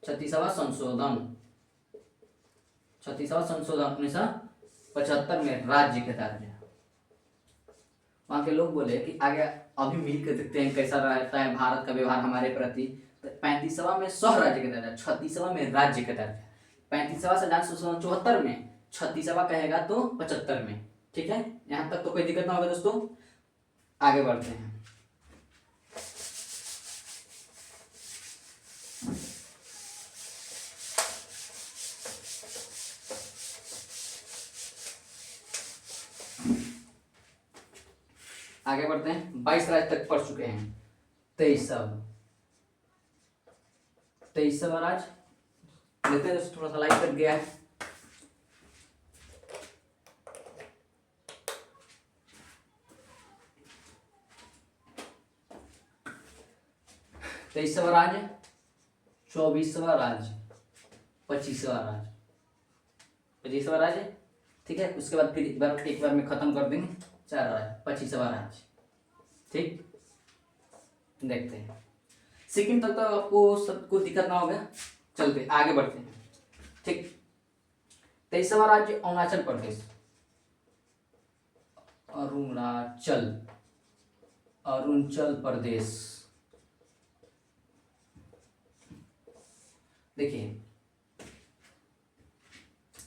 36वां संशोधन 1975 में राज्य के दर्जा। वहां के लोग बोले कि आगे अभी मिल के देखते हैं कैसा रहता है भारत का व्यवहार हमारे प्रति। तो 35वां में स्वराज्य के दर्जा, 36वां में राज्य के दर्जा। 35वां संविधान संशोधन 74 में, 36वां कहेगा तो 75 में। ठीक है, यहां तक तो कोई दिक्कत ना होगा दोस्तों। आगे बढ़ते हैं। आगे बढ़ते हैं, 22 राज्य तक पढ़ चुके हैं। तेईसवा राज्य देखते हैं, थोड़ा सा लाइट कट गया है। तेईसवा राज्य, 24वां राज्य, 25वां राज्य, 25वां राज्य, ठीक है। उसके बाद फिर एक बार में खत्म कर देंगे 4 राज्य, 25वां राज्य, ठीक। देखते हैं सिक्किम तक तो आपको सबको दिक्कत ना होगा, चलते आगे बढ़ते हैं, ठीक। 23वां राज्य अरुणाचल प्रदेश, अरुणाचल प्रदेश। देखिए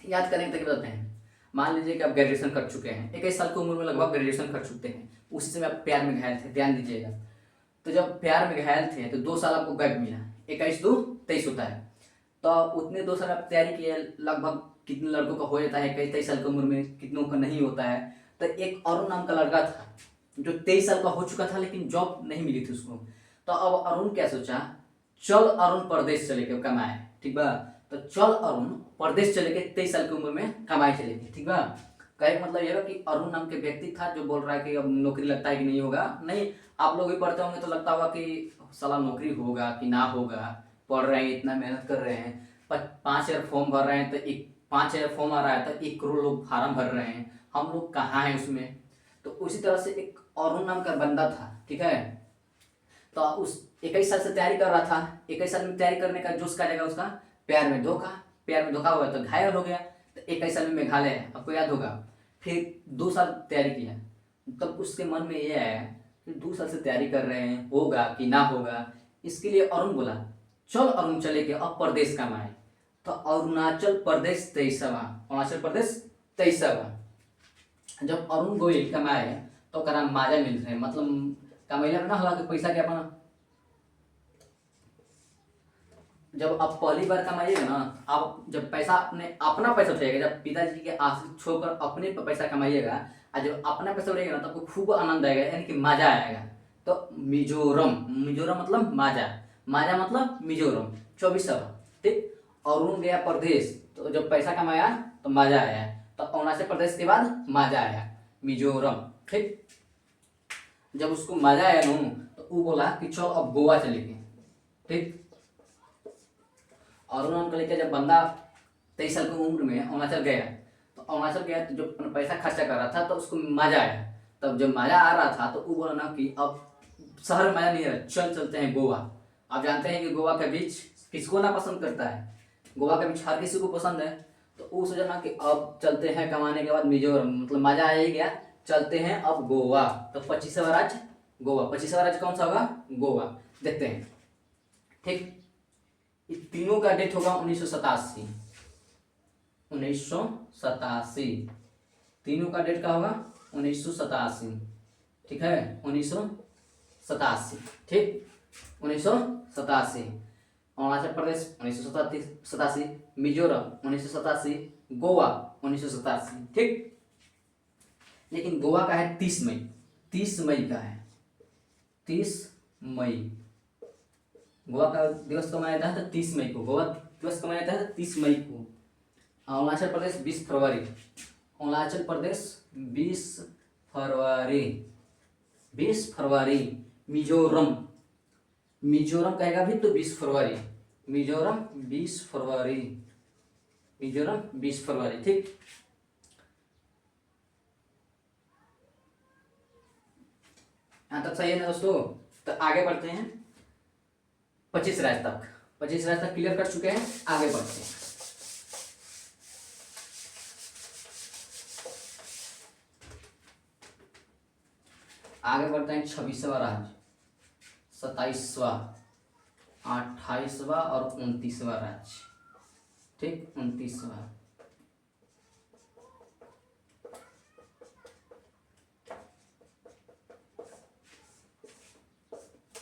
याद करने तक बताते हैं। मान लीजिए कि आप ग्रेजुएशन कर चुके हैं, 21 साल की उम्र में लगभग ग्रेजुएशन कर चुके हैं। उसी समय आप प्यार में घायल थे, ध्यान दीजिएगा। तो जब प्यार में घायल थे तो 2 साल आपको गैप मिला, 21 2 23 होता है। तो उतने 2 साल आप तैयारी किए, लगभग कितने लड़कों का हो जाता है 21-23 साल की उम्र में, कितनों का नहीं होता है। तो एक अरुण नाम का लड़का था जो 23 साल का हो चुका था, लेकिन जॉब नहीं मिली थी उसको। तो अब अरुण क्या सोचा, चल अरुण प्रदेश चले के कमाए, ठीक बा। तो चल अरुण प्रदेश चले के 23 साल की उम्र में कमाए चले गए, ठीक बा। कहे का मतलब यह कि अरुण नाम के व्यक्ति था जो बोल रहा है कि अब नौकरी लगता है कि नहीं होगा। नहीं, आप लोग भी पढ़ते होंगे तो लगता होगा कि साला नौकरी होगा कि ना होगा, पढ़ रहे हैं, इतना मेहनत कर रहे हैं, 5,000 फॉर्म भर रहे हैं, तो 5,000 फॉर्म आ रहा है तो 1 करोड़ लोग फार्म भर रहे हैं, हम लोग कहाँ हैं उसमें। तो उसी तरह से एक अरुण नाम का बंदा था, ठीक है। तो उस 21 साल से तैयारी कर रहा था, 21 साल में तैयारी करने का जोश का जगह उसका प्यार में धोखा हुआ तो घायल हो गया। तो 21 साल में मेघालय, आपको याद होगा, फिर 2 साल तैयारी किया। तब उसके मन में ये आया कि 2 साल से तैयारी कर रहे हैं, होगा कि ना होगा। इसके लिए अरुण बोला, चल अरुण चले के अब प्रदेश कमाए। तो अरुणाचल प्रदेश 23वां। जब अरुण गोयल कमाए तो करा माजा मिल रहे, मतलब कमैला में ना होला कि पैसा के अपना, जब आप पहली बार कमाइएगा ना, आप जब पैसा अपना पैसा उठाइएगा, जब पिताजी के आश्रित छोड़कर अपने पैसा कमाइएगा, और जब अपना पैसा उठाइएगा ना तो आपको खूब आनंद आएगा, यानी कि मजा आएगा। तो मिजोरम मतलब माजा मतलब मिजोरम, 24वां, ठीक। अरुण गया प्रदेश, तो जब पैसा कमाया तो मजा आया। तो अरुणाचल प्रदेश के बाद मजा आया मिजोरम, ठीक। जब उसको मजा आया ना तो वो बोला कि चलो अब गोवा चलेंगे, ठीक। अरुण को लेकर जब बंदा 23 साल की उम्र में अरुणाचल गया, तो जो पैसा खर्चा कर रहा था तो उसको मजा आया। तब जब मजा आ रहा था तो वो बोला ना कि अब शहर में मजा नहीं रहा, चलते हैं गोवा। आप जानते हैं कि गोवा का बीच किसको ना पसंद करता है, गोवा का बीच हर किसी को पसंद है। तो वो सोचा ना कि अब चलते हैं कमाने के बाद मिजोरम, मतलब मजा आ ही गया, चलते हैं अब गोवा। तो 25वां राज्य गोवा, 25वां राज्य कौन सा होगा, गोवा। देखते हैं, ठीक। तीनों का डेट होगा 1987, तीनों का डेट का होगा 1987, ठीक है, 1987, ठीक, 1987। अरुणाचल प्रदेश 1987, मिजोरम 1987, गोवा 1987, ठीक। लेकिन गोवा का है 30 मई का है, 30 मई गोवा का दिवस कब मनाया जाता है, 30 मई को गोवा दिवस कब मनाया जाता है, 30 मई को। अरुणाचल प्रदेश 20 फरवरी, अरुणाचल प्रदेश 20 फरवरी, मिजोरम कहेगा भी तो 20 फरवरी, मिजोरम 20 फरवरी, ठीक। यहाँ तक सही है ना दोस्तों। तो आगे बढ़ते हैं 25 राज्य तक क्लियर कर चुके हैं, आगे बढ़ते हैं। आगे बढ़ते हैं 26वां राज्य, 27वां, 28वां और 29वां राज्य, ठीक, 29वां।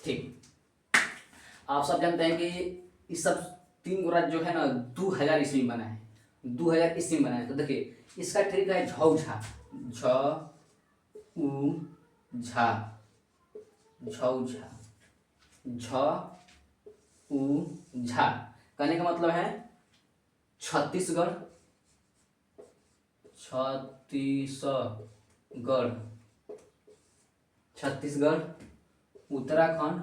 ठीक, आप सब जानते हैं कि इस सब 3 राज्य जो है ना 2000 ईस्वी में बना है, 2000 ईस्वी में बना है। तो देखिए इसका ट्रिक है झौझा, झौझा, झ उ झा। कहने का मतलब है छत्तीसगढ़, छत्तीसगढ़, छत्तीसगढ़, उत्तराखंड,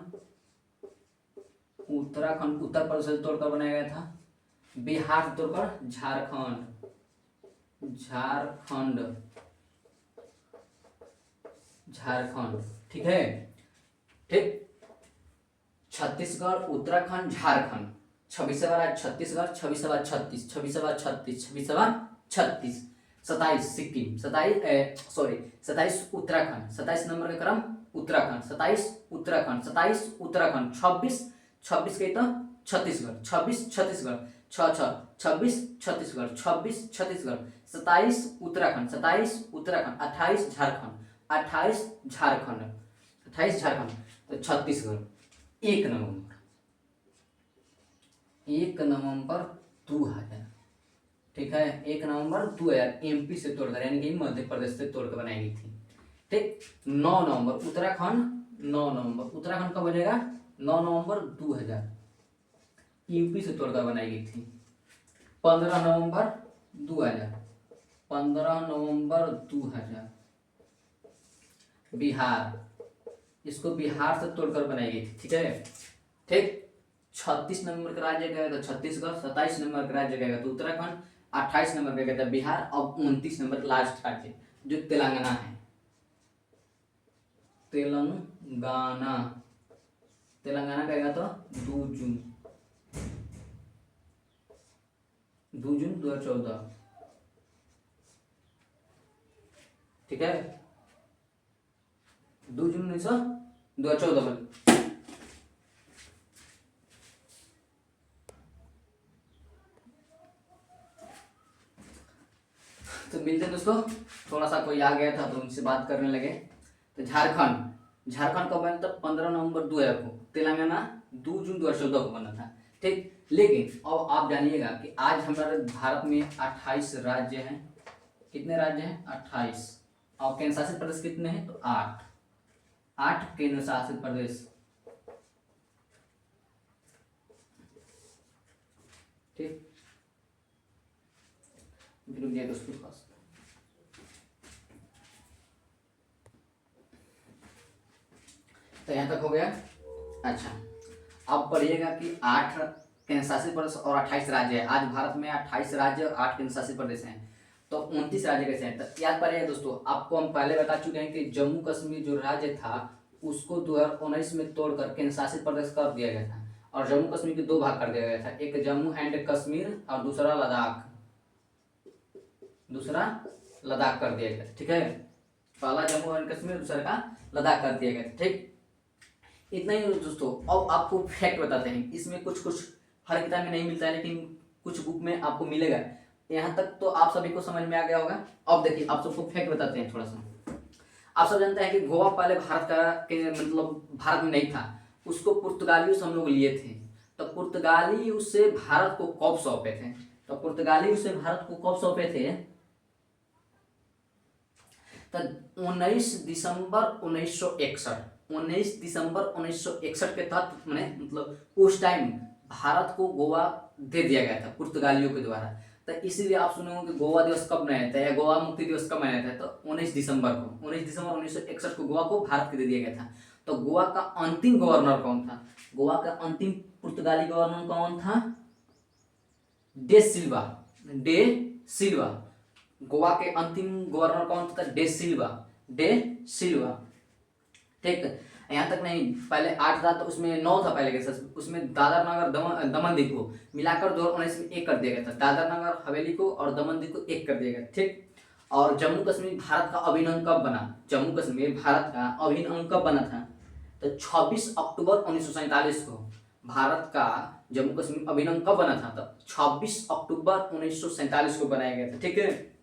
उत्तराखंड उत्तर प्रदेश से तोड़कर बनाया गया था। बिहार से तोड़कर झारखंड, झारखंड, झारखंड। ठीक है, ठीक। छत्तीसगढ़, उत्तराखंड, झारखंड। 26 बार छत्तीसगढ़, 26 बार 36, 26 बार 36, 26 बार 36, 27 सिक्किम, 27 उत्तराखंड, 27 नंबर का क्रम उत्तराखंड, 27 उत्तराखंड, 27 उत्तराखंड, 26 26 के तो छत्तीसगढ़, 26 छत्तीसगढ़, 26 छत्तीसगढ़, 26 छत्तीसगढ़, 27 उत्तराखंड, 27 उत्तराखंड, 28 झारखंड, 28 झारखंड, 28 झारखंड, तो छत्तीसगढ़। 1 नवंबर, 1 नवंबर 2000। ठीक है, 1 नवंबर 2000 एमपी से तोड़कर, यानी कि मध्य प्रदेश से तोड़कर बनाई गई थी। ठीक। 9 नवंबर उत्तराखंड, 9 नवंबर उत्तराखंड कब बनेगा? 9 नवंबर 2000 यूपी से तोड़कर बनाई गई थी। 15 नवंबर 2000, 15 नवंबर 2000 बिहार, इसको बिहार से तोड़कर बनाई गई थी। ठीक है, ठीक। 36 नंबर का राज्य कहेगा तो छत्तीसगढ़, 27 नंबर का राज्य कहेगा तो उत्तराखंड, 28 नंबर का कहता है बिहार, और 29 नंबर लास्ट राज्य जो तेलंगाना है। तेलंगाना, तेलंगाना कहेगा तो 2 जून, 2 जून 2014। ठीक है, 2 जून 2014 में। तो मिलते हैं दोस्तों, थोड़ा सा कोई आ गया था तो उनसे बात करने लगे। तो झारखंड, झारखंड कब बना था? 15 नवंबर 2000 को। तेलंगाना 2 जून 2014 को बना था। ठीक, लेकिन अब आप जानिएगा कि आज हमारे भारत में 28 राज्य हैं। कितने राज्य हैं? 28। और केंद्र शासित प्रदेश कितने हैं? तो 8, 8 केंद्र शासित प्रदेश। ठीक, रुक जाइए दोस्तों पास। तो यहाँ तक हो गया। अच्छा, अब पढ़िएगा कि 8 केंद्र शासित प्रदेश और 28 राज्य है। आज भारत में 28 राज्य और 8 केंद्र शासित प्रदेश हैं, तो 29 राज्य कैसे हैं? तो याद पड़ेगा दोस्तों, आपको हम पहले बता चुके हैं कि जम्मू कश्मीर जो राज्य था उसको 2019 में तोड़कर केंद्र शासित प्रदेश कर दिया गया था, और जम्मू कश्मीर के 2 भाग कर दिया गया था, एक जम्मू एंड कश्मीर और दूसरा लद्दाख, दूसरा लद्दाख कर दिया गया। ठीक है, पहला जम्मू एंड कश्मीर, दूसरा का लद्दाख कर दिया गया। ठीक, इतना ही दोस्तों। अब आपको फैक्ट बताते हैं, इसमें कुछ कुछ हर किताब में नहीं मिलता है, लेकिन कुछ बुक में आपको मिलेगा। यहाँ तक तो आप सभी को समझ में आ गया होगा। अब देखिए, आप सबको फैक्ट बताते हैं थोड़ा सा। आप सब जानते हैं कि गोवा पहले भारत का के मतलब भारत में नहीं था, उसको पुर्तगालियों से हम लोग लिए थे। तो पुर्तगाली उससे भारत को कब सौंपे थे? तो पुर्तगाली उससे भारत को कब सौंपे थे? तो 19 दिसंबर 1961, 19 दिसंबर 1961 के तहत मतलब उस टाइम भारत को गोवा दे दिया गया था पुर्तगालियों के द्वारा। तो इसीलिए आप सुने होंगे कि गोवा दिवस कब मनाया था या गोवा मुक्ति दिवस कब मनाया था? तो 19 दिसंबर को, 19 दिसंबर 1961 को गोवा को भारत को दे दिया गया था। तो गोवा का अंतिम गवर्नर कौन था? गोवा का अंतिम पुर्तगाली गवर्नर कौन था? डे सिल्वा, डे सिल्वा। गोवा के अंतिम गवर्नर कौन था? डे सिल्वा, डे सिल्वा। ठीक, यहाँ तक नहीं, पहले 8 था तो उसमें 9 था पहले के साथ, उसमें दादर नगर दमन द्वीप को मिलाकर 2019 में 1 कर दिया गया था। दादर नगर हवेली को और दमन द्वीप को 1 कर दिया गया। ठीक, और जम्मू कश्मीर भारत का अभिन्न अंग कब बना? जम्मू कश्मीर भारत का अभिन्न अंग कब बना था? तो 26 अक्टूबर 1947 को भारत का जम्मू कश्मीर अभिन्न अंग कब बना था? तो 26 अक्टूबर 1947 को बनाया गया था। ठीक है,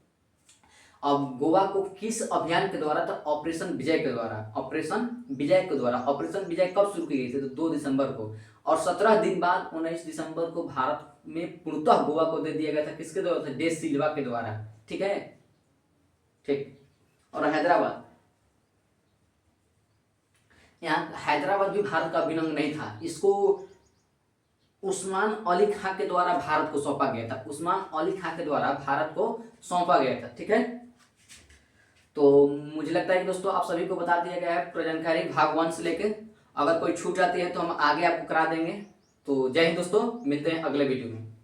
अब गोवा को किस अभियान के द्वारा? तो ऑपरेशन विजय के द्वारा, ऑपरेशन विजय के द्वारा। ऑपरेशन विजय कब शुरू की गई थी? तो 2 दिसंबर को, और 17 दिन बाद 19 दिसंबर को भारत में पूर्णतः गोवा को दे दिया गया था। किसके द्वारा? डे सिल्वा के द्वारा। ठीक है, ठीक। और हैदराबाद, यहाँ हैदराबाद भी भारत का अभिन्न अंग नहीं था, इसको उस्मान अली खां के द्वारा भारत को सौंपा गया था, उस्मान अली खां के द्वारा भारत को सौंपा गया था। ठीक है, तो मुझे लगता है कि दोस्तों आप सभी को बता दिया गया है पूरा जानकारी भाग 1 से लेके। अगर कोई छूट जाती है तो हम आगे आपको करा देंगे। तो जय हिंद दोस्तों, मिलते हैं अगले वीडियो में।